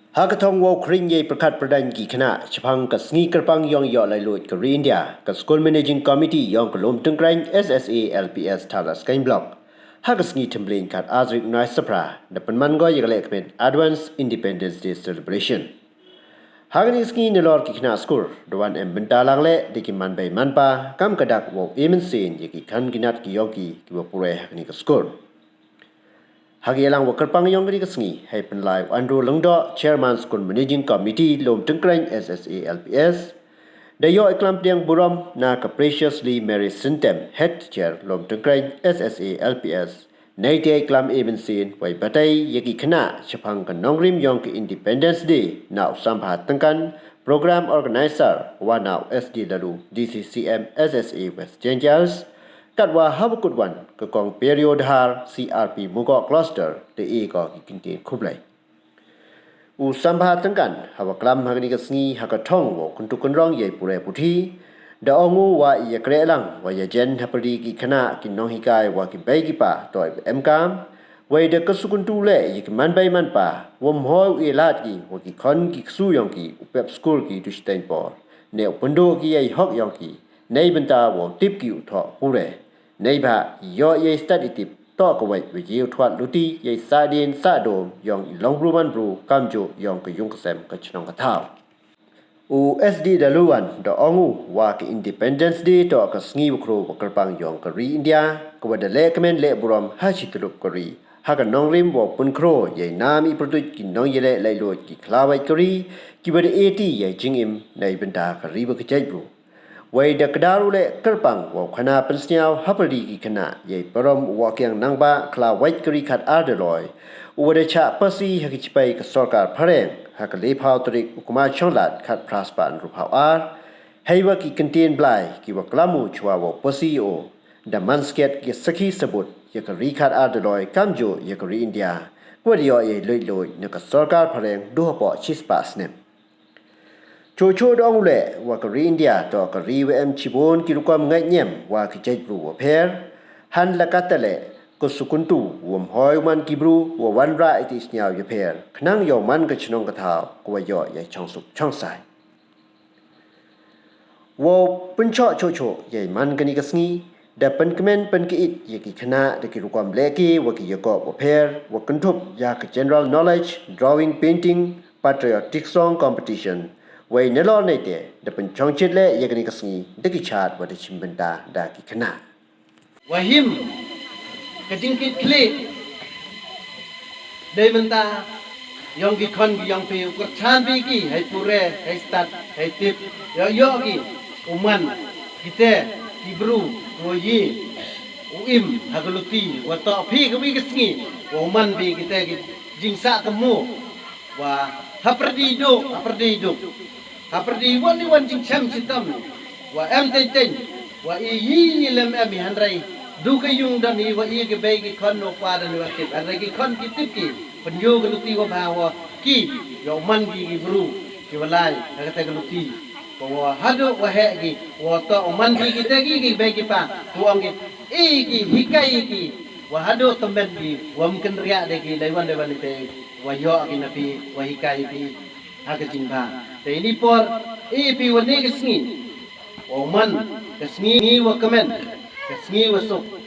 Hakathong wo kring ye prakat pradan ki khana chapang ka sngi kerpang yong yo lai lut ka India ka school managing committee yong ka Lumtyngkrain SSA LPS thalas kain block hakas ngi temblin kat azrik nai sapra da pynman go ye lehkmen Advanced Independence Day celebration hagani ski ne lor ki khana school doan em bentalang le dikiman bai manpa kam kadak wo emen sen ye ki khan ginat ki yogi ki wo pure hagani ka school Hagilang wakar pangyong gani kasngi hai penlai Andrew Lengdo Chairman School Managing Committee Lumtyngkrain SSA LPS Dayo iklam tiang buram na ka Preciously Mary Sintem Head Chair Lumtyngkrain SSA LPS Naite iklam even sin wai batai yaki khana chapang ka nongrim yong ka Independence Day na samphat tangkan Program Organizer wa now SD lalu DCCM SSA West Rangers Katwa habukudwan ke kong period har CRP Mugok Cluster de e ko kintin khublai u sambha tangkan hawa klam hagni kasngi hakathong wo kuntukun rong ye pure puthi da ongu wa ye krelang wa ye jen hapri ki khana ki no hikai wa ki bai ki pa toy mkam wai de kasukuntu le ye ki man bai man pa wom hoi e lat ki wa ki khon ki su yong ki upep school ki tu stein por ne pundo ki ye hok yong ki nei benta wo tip ki u tho pure Nei ba yo ye study tip to ko wai we ye thwat luti ye sa din sa dom yong long bru man bru kam jo yong ka yung kasem ka chnong ka thao u SD daluan do ongu wa ki Independence Day to ka sngi bukro bakar pang yong ka ri India ko da lehkmen le buram ha chi tulup ko ri ha ka nong rim bo pun kro ye nami produt ki nong ye le lai lo ki klawai ka ri ki ba de 80 ye jingim nei benda ka ri ba ka jai bru Wai da kedaru le kerpang wa khana pensniaw hapari ki khana ye param wa kyang nangba khla white kri khat ardeloi uwade cha pasi hakichpai ka sarkar phareng hakale phau trik ukuma chonglat khat praspan ruphau ar heiwa ki contain blai ki wa klamu chwa wa pasi o da mansket ki sakhi sabut ye ka ri khat ardeloi kamjo ye ka ri India kwadiyo ye loiloi ne ka sarkar phareng do po chispa snem Chocho dong le wa ka ri India to ka ri wm chibon ki rukwam ngai nyem wa ki chai bru wa pher han la ka tale ko sukuntu wom hoi man ki bru wa wan ra it is nyao ye pher khnang yo man ka chnong ka thao ko wa yo ye chong suk chong sai wo pun cho chocho ye man ka ni ka sngi da pen kmen pen ki it ye ki khana de ki rukwam le ki wa ki ye ko wa pher wa kantup ya ka general knowledge drawing painting patriotic song competition Wai nelo nete da pen chongchit le yegni kasngi deki chat wa de chimbenta da ki khana Wahim kadingkit kle Deventa yong ki khon ki yong pe kurchan bi ki hai pure hai start hai tip yo ki uman kite kibru wo yi uim hagaluti wa to phi ka bi kasngi wa uman bi kite ki jingsa temu wa haperdi do Haperdi wan jing cham chitam wa em ten wa i yi lem em hanrai du ka yung dan i wa i ke bai ki khon no pa dan wa ke hanrai ki khon ki tip ki penyo ka luti wa ba wa ki yo man ki bru ki walai ka ta ka luti wa hado wa he ki wa to man ki te ki bai ki pa tuang ki i ki hikai ki wa hado temben ki wa mken ria de ki dai wan te wa yo ki na pi wa hikai ki ha ka jing ba te ini por pi wane kesngi oman kesngi wa kamen kesngi wa sok